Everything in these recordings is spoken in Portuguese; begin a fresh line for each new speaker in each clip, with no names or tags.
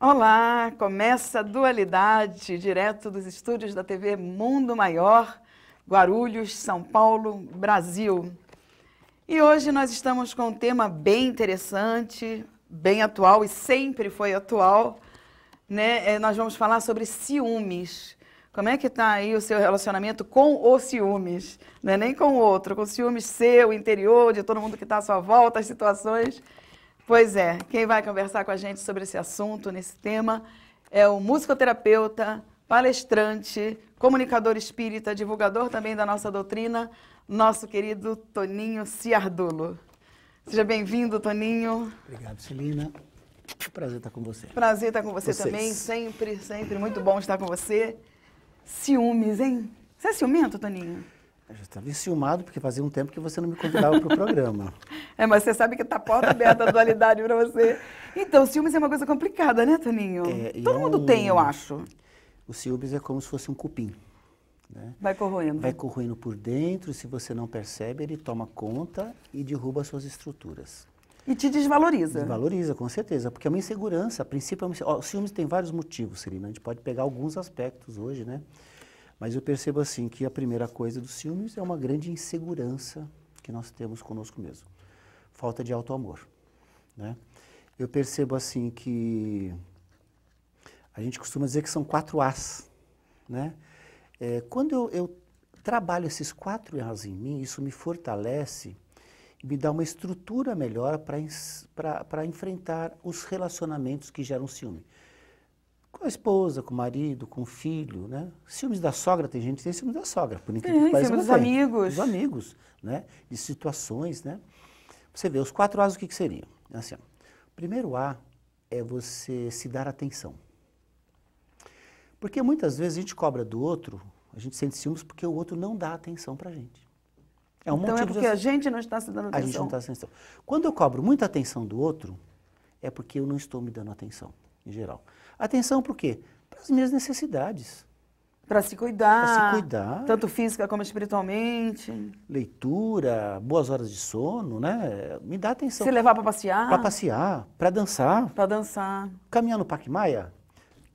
Olá, começa a Dualidade, direto dos estúdios da TV Mundo Maior, Guarulhos, São Paulo, Brasil. E hoje nós estamos com um tema bem interessante, bem atual e sempre foi atual, né? Nós vamos falar sobre ciúmes. Como é que está aí o seu relacionamento com os ciúmes? Não é nem com o outro, com o ciúmes seu, interior, de todo mundo que está à sua volta, as situações. Pois é, quem vai conversar com a gente sobre esse assunto, nesse tema, é o musicoterapeuta, palestrante, comunicador espírita, divulgador também da nossa doutrina, nosso querido Toninho Ciardulo. Seja bem-vindo, Toninho.
Obrigado, Celina. Prazer estar com você.
Prazer estar com você também, sempre muito bom estar com você. Ciúmes, hein? Você é ciumento, Toninho?
Eu já estava enciumado porque fazia um tempo que você não me convidava para o programa.
Mas você sabe que está a porta aberta a dualidade para você. Então, ciúmes é uma coisa complicada, né, Toninho? Todo mundo tem, eu acho.
O ciúmes é como se fosse um cupim, né?
Vai corroendo.
Vai corroendo por dentro e se você não percebe, ele toma conta e derruba as suas estruturas.
E te desvaloriza.
Desvaloriza, com certeza, porque é uma insegurança. A princípio, o ciúmes tem vários motivos, Celina. A gente pode pegar alguns aspectos hoje, né? Mas eu percebo assim que a primeira coisa do ciúmes é uma grande insegurança que nós temos conosco mesmo. Falta de auto-amor, né? Eu percebo assim que a gente costuma dizer que são 4 As, né? Quando eu trabalho esses 4 As em mim, isso me fortalece e me dá uma estrutura melhor para enfrentar os relacionamentos que geram ciúme. Com a esposa, com o marido, com o filho, né? Ciúmes da sogra, tem gente que tem ciúmes da sogra, por incrível que pareça.
Ciúmes dos amigos.
Dos amigos, né? De situações, né? Você vê, os 4 As o que seriam? Assim, ó, o primeiro A é você se dar atenção. Porque muitas vezes a gente cobra do outro, a gente sente ciúmes porque o outro não dá atenção pra gente. É um
então
motivo
é porque a gente não está se dando atenção.
A gente não está se dando atenção. Quando eu cobro muita atenção do outro, é porque eu não estou me dando atenção, em geral. Atenção por quê? Para as minhas necessidades.
Para se cuidar.
Para se cuidar.
Tanto física como espiritualmente.
Leitura, boas horas de sono, né? Me dá atenção.
Se levar para passear.
Para passear, para dançar.
Para dançar.
Caminhar no Parque Maia.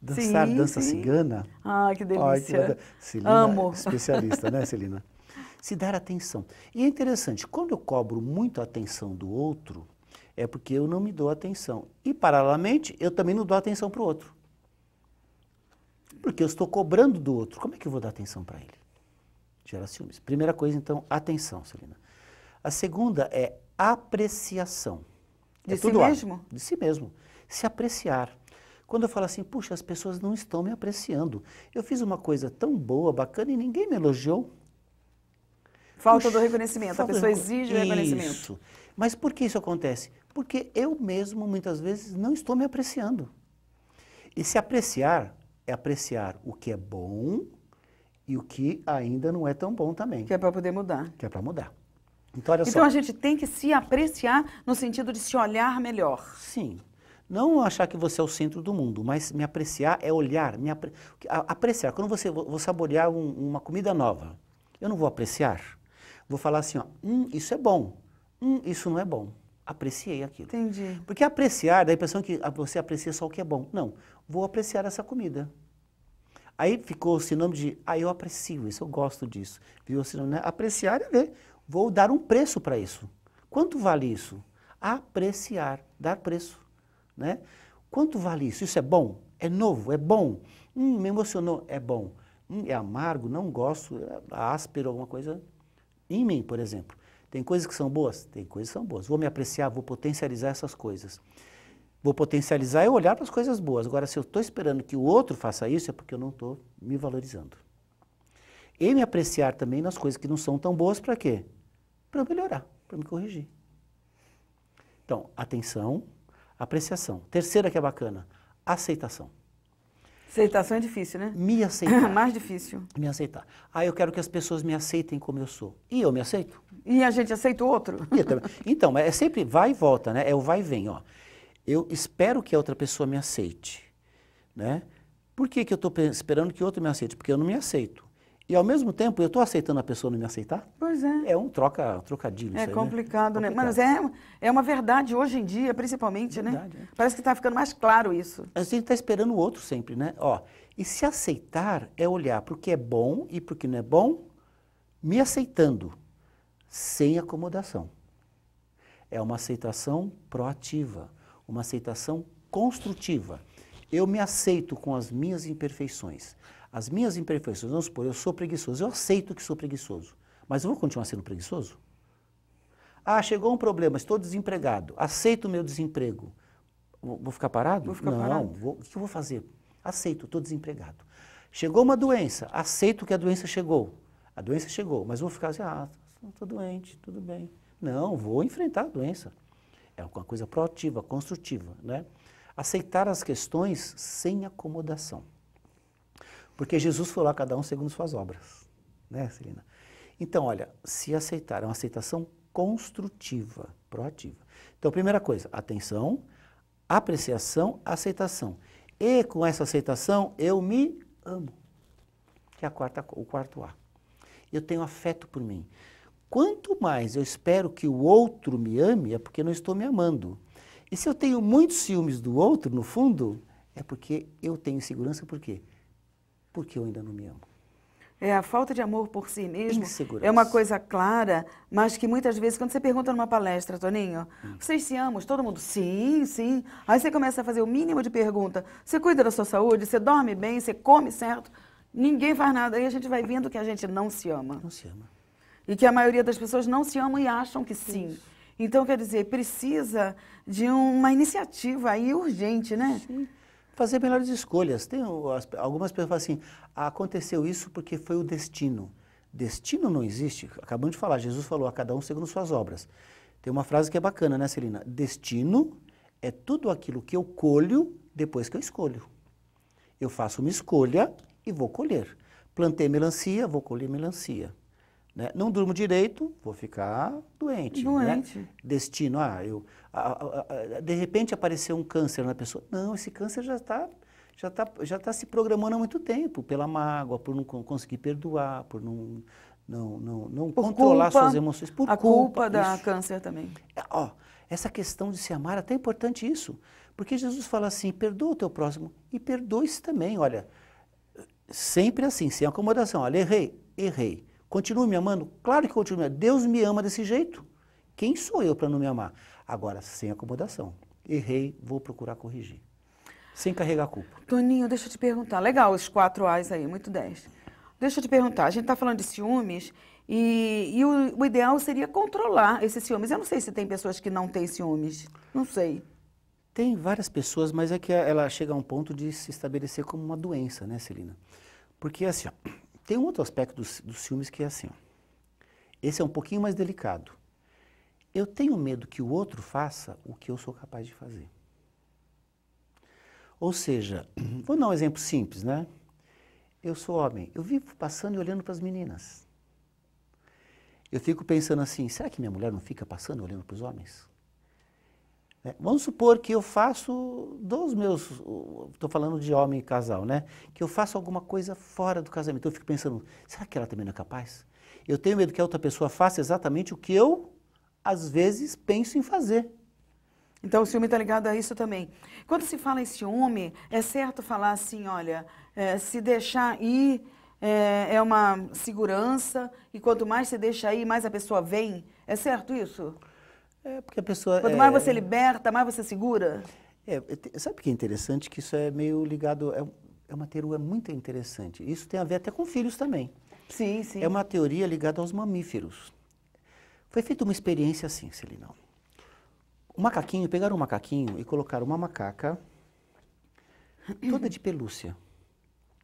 Dançar dança cigana.
Ah, que delícia.
Celina,
amo.
Especialista, né, Celina? Se dar atenção. E é interessante, quando eu cobro muito a atenção do outro, é porque eu não me dou atenção. E, paralelamente, eu também não dou atenção para o outro. Porque eu estou cobrando do outro. Como é que eu vou dar atenção para ele? Gera ciúmes. Primeira coisa, então, atenção, Celina. A segunda é apreciação.
De si mesmo?
De si mesmo. Se apreciar. Quando eu falo assim, puxa, as pessoas não estão me apreciando. Eu fiz uma coisa tão boa, bacana, e ninguém me elogiou.
Falta do reconhecimento. A pessoa exige o reconhecimento.
Isso. Mas por que isso acontece? Porque eu mesmo, muitas vezes, não estou me apreciando. E se apreciar é apreciar o que é bom e o que ainda não é tão bom também.
Que é para poder mudar.
Que é para mudar. Então, olha só.
Então, a gente tem que se apreciar no sentido de se olhar melhor.
Sim. Não achar que você é o centro do mundo, mas me apreciar é olhar. Apreciar. Quando você vou saborear uma comida nova, eu não vou apreciar. Vou falar assim, ó, isso é bom, isso não é bom. Apreciei aquilo.
Entendi.
Porque apreciar, dá a impressão que você aprecia só o que é bom. Não, vou apreciar essa comida. Aí ficou o sinônimo de, eu aprecio isso, eu gosto disso. Viu o sinônimo, né? Apreciar é ver, vou dar um preço para isso. Quanto vale isso? Apreciar, dar preço, né? Quanto vale isso? Isso é bom? É novo? É bom? Me emocionou? É bom. É amargo? Não gosto? É áspero, alguma coisa? Em mim, por exemplo. Tem coisas que são boas? Tem coisas que são boas. Vou me apreciar, vou potencializar essas coisas. Vou potencializar e olhar para as coisas boas. Agora, se eu estou esperando que o outro faça isso, é porque eu não estou me valorizando. E me apreciar também nas coisas que não são tão boas, para quê? Para eu melhorar, para me corrigir. Então, atenção, apreciação. Terceira que é bacana, aceitação.
Aceitação é difícil, né?
Me aceitar.
Mais difícil.
Me aceitar. Eu quero que as pessoas me aceitem como eu sou. E eu me aceito.
E a gente aceita o outro.
Então, é sempre vai e volta, né? É o vai e vem, ó. Eu espero que a outra pessoa me aceite, né? Por que eu estou esperando que o outro me aceite? Porque eu não me aceito. E ao mesmo tempo eu estou aceitando a pessoa não me aceitar?
Pois é.
É um trocadilho
É
isso aí,
complicado, né?
Complicado.
Mas é uma verdade hoje em dia, principalmente,
Verdade,
né?
é.
Parece que está ficando mais claro isso.
A gente está esperando o outro sempre, né? Ó, e se aceitar é olhar para o que é bom e para o que não é bom, me aceitando, sem acomodação. É uma aceitação proativa, uma aceitação construtiva. Eu me aceito com as minhas imperfeições. As minhas imperfeições, vamos supor, eu sou preguiçoso, eu aceito que sou preguiçoso, mas eu vou continuar sendo preguiçoso? Ah, chegou um problema, estou desempregado, aceito o meu desemprego. Vou ficar parado?
Vou ficar
Não,
parado.
o que eu vou fazer? Aceito, estou desempregado. Chegou uma doença, aceito que a doença chegou. A doença chegou, mas vou ficar assim, estou doente, tudo bem. Não, vou enfrentar a doença. É uma coisa proativa, construtiva, né? Aceitar as questões sem acomodação. Porque Jesus falou a cada um segundo suas obras, né, Celina? Então, olha, se aceitar, é uma aceitação construtiva, proativa. Então, primeira coisa, atenção, apreciação, aceitação. E com essa aceitação, eu me amo, que é o quarto A. Eu tenho afeto por mim. Quanto mais eu espero que o outro me ame, é porque não estou me amando. E se eu tenho muitos ciúmes do outro, no fundo, é porque eu tenho insegurança, por quê? Porque eu ainda não me amo.
É, a falta de amor por si mesmo
Insegurança.
é uma coisa clara, mas que muitas vezes, quando você pergunta numa palestra, Toninho, vocês se amam? Todo mundo, sim, sim. Aí você começa a fazer o mínimo de pergunta. Você cuida da sua saúde? Você dorme bem? Você come certo? Ninguém faz nada. Aí a gente vai vendo que a gente não se ama.
Não se ama.
E que a maioria das pessoas não se amam e acham que sim. Então, quer dizer, precisa de uma iniciativa aí urgente, né?
Sim. Fazer melhores escolhas. Algumas pessoas falam assim, aconteceu isso porque foi o destino. Destino não existe. Acabamos de falar, Jesus falou a cada um segundo suas obras. Tem uma frase que é bacana, né, Celina? Destino é tudo aquilo que eu colho depois que eu escolho. Eu faço uma escolha e vou colher. Plantei melancia, vou colher melancia. Né? Não durmo direito, vou ficar doente.
Doente.
Né? Destino, de repente apareceu um câncer na pessoa. Não, esse câncer já está se programando há muito tempo, pela mágoa, por não conseguir perdoar, por não controlar suas emoções. Por
a culpa da
isso.
câncer também.
Essa questão de se amar, é até importante isso. Porque Jesus fala assim, perdoa o teu próximo e perdoe-se também. Olha, sempre assim, sem acomodação. Olha, errei. Continue me amando? Claro que continue. Deus me ama desse jeito. Quem sou eu para não me amar? Agora, sem acomodação. Errei, vou procurar corrigir. Sem carregar a culpa.
Toninho, deixa eu te perguntar. Legal, os 4 A's aí, muito 10. Deixa eu te perguntar. A gente está falando de ciúmes e o ideal seria controlar esses ciúmes. Eu não sei se tem pessoas que não têm ciúmes. Não sei.
Tem várias pessoas, mas é que ela chega a um ponto de se estabelecer como uma doença, né, Celina? Porque assim, tem um outro aspecto dos ciúmes que é assim, esse é um pouquinho mais delicado. Eu tenho medo que o outro faça o que eu sou capaz de fazer. Ou seja, vou dar um exemplo simples, né? Eu sou homem, eu vivo passando e olhando para as meninas. Eu fico pensando assim, será que minha mulher não fica passando e olhando para os homens? Vamos supor que eu faço dos meus, estou falando de homem e casal, né? Que eu faço alguma coisa fora do casamento. Eu fico pensando, será que ela também não é capaz? Eu tenho medo que a outra pessoa faça exatamente o que eu, às vezes, penso em fazer.
Então o ciúme está ligado a isso também. Quando se fala em ciúme, é certo falar assim, olha, se deixar ir é uma segurança e quanto mais se deixa ir, mais a pessoa vem. É certo isso?
É porque a pessoa...
Quanto mais você liberta, mais você segura?
Sabe o que é interessante? Que isso é meio ligado... É uma teoria muito interessante. Isso tem a ver até com filhos também.
Sim, sim.
É uma teoria ligada aos mamíferos. Foi feita uma experiência assim, Celina. Pegaram um macaquinho e colocaram uma macaca toda de pelúcia,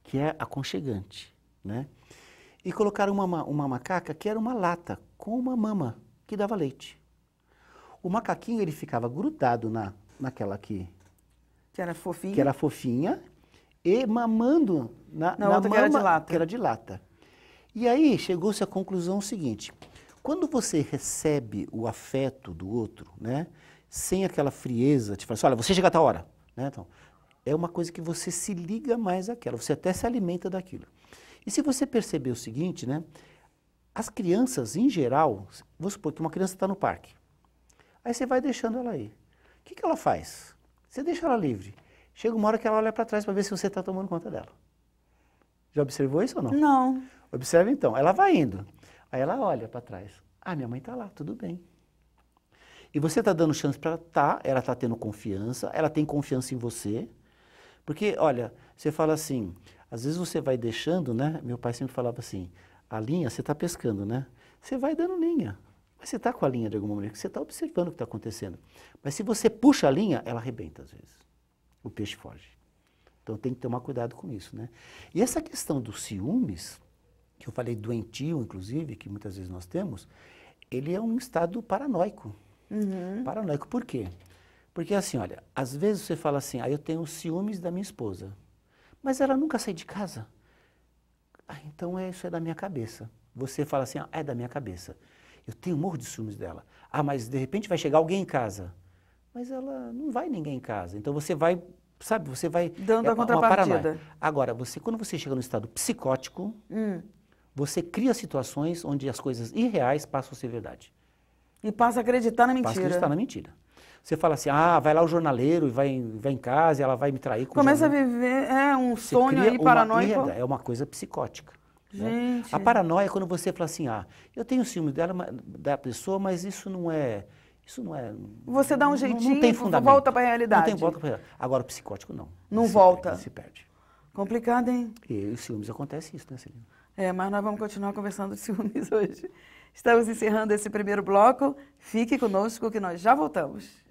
que é aconchegante, né? E colocaram uma macaca que era uma lata com uma mama que dava leite. O macaquinho, ele ficava grudado naquela aqui,
que era fofinha.
Que era fofinha, e mamando na
outra
mama, que era de lata. E aí chegou-se à conclusão seguinte, quando você recebe o afeto do outro, né, sem aquela frieza, te fala assim, olha, você chega a tal hora, né, então, é uma coisa que você se liga mais àquela, você até se alimenta daquilo. E se você perceber o seguinte, né? As crianças, em geral, vamos supor que uma criança está no parque. Aí você vai deixando ela aí. O que ela faz? Você deixa ela livre. Chega uma hora que ela olha para trás para ver se você está tomando conta dela. Já observou isso ou não?
Não.
Observe então, ela vai indo. Aí ela olha para trás. Ah, minha mãe está lá, tudo bem. E você está dando chance para ela está tendo confiança, ela tem confiança em você. Porque, olha, você fala assim, às vezes você vai deixando, né? Meu pai sempre falava assim, a linha, você está pescando, né? Você vai dando linha. Mas você está com a linha de alguma maneira, você está observando o que está acontecendo. Mas se você puxa a linha, ela arrebenta às vezes. O peixe foge. Então tem que tomar cuidado com isso, né? E essa questão dos ciúmes, que eu falei doentio, inclusive, que muitas vezes nós temos, ele é um estado paranoico. Paranoico, por quê? Porque assim, olha, às vezes você fala assim, eu tenho ciúmes da minha esposa, mas ela nunca sai de casa. Então isso é da minha cabeça. Você fala assim, é da minha cabeça. Eu tenho morro de ciúmes dela. Mas de repente vai chegar alguém em casa. Mas ela não vai ninguém em casa. Então você vai, sabe, você vai...
Dando a contrapartida.
Agora, quando você chega no estado psicótico, você cria situações onde as coisas irreais passam a ser verdade.
E passa a acreditar na mentira.
Passa a acreditar na mentira. Você fala assim, vai lá o jornaleiro e vai em casa e ela vai me trair com
Começa a viver um sonho aí paranoico.
É uma coisa psicótica.
Gente.
Né? A paranoia é quando você fala assim, eu tenho ciúme da pessoa, mas isso não é...
Você dá um jeitinho
não tem fundamento.
Volta para a realidade.
Não tem volta para a realidade. Agora, o psicótico não.
Não volta.
Ele se perde.
Complicado, hein?
E os ciúmes acontece isso, né, Celina?
Mas nós vamos continuar conversando de ciúmes hoje. Estamos encerrando esse primeiro bloco. Fique conosco que nós já voltamos.